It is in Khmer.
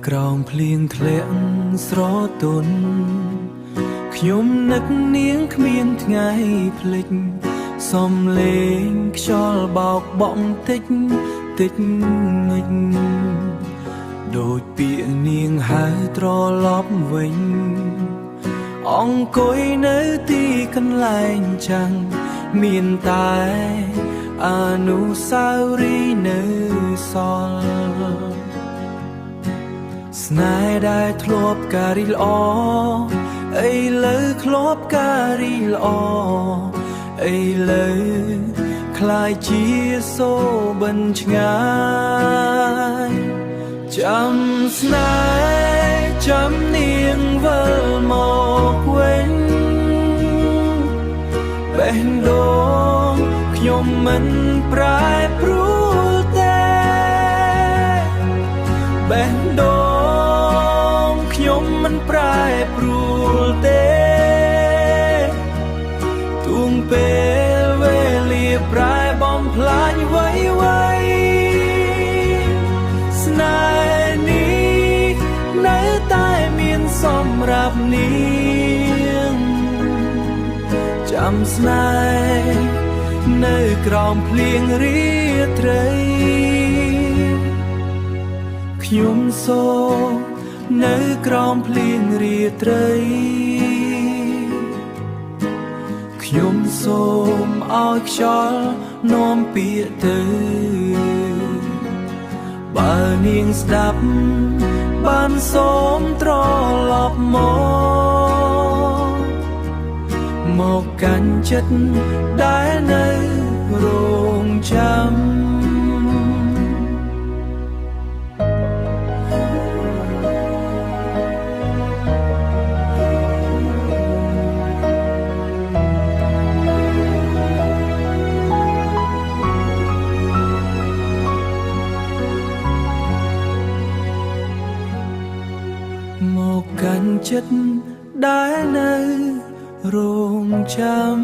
ក្រោមភ្លៀងធ្លាក់ស្រទន់ខ្ញុំនឹកនាងគ្មានថ្ងៃភ្លេចសំលេងខ្យល់បោកបក់តិចតិចងិចដូចពាក្យនាងហៅត្រឡប់វិញអង្គុយនៅទីកន្លែងចាំងមានតែអនុស្សាវរីយ៍នៅសល់ស្នេហ៍ដែលធ្លាប់ការីល្អឥឡូវធ្លាប់ការីល្អឥឡូវคล้ายជាសូបិនឆ្ងាយចាំស្នេហ៍ចាំនាងវិលមកវិញបេះដូងខ្ញុំមិនប្រែប្រួលទេបេះដូងខ្ញុំមិនប្រែប្រួលទេទួងពេលវេលាប្រែបំផ្លាញໄວស្នេហ៍នេះនៅតែមានសម្រាប់នាងចាំស្នេហ៍នៅក្រោមភ្លៀងរាត្រីខ្ញុំសូមនៅក្រោមភ្លៀងរាត្រីខ្ញុំសូមឲ្យខ្យល់នាំពាក្យទៅបើនាងស្ដាប់បានសូមត្រឡប់មកកាន់ចិត្តដែលនៅរងចាំមកកាន់ចិត្តដែលនៅរងចាំ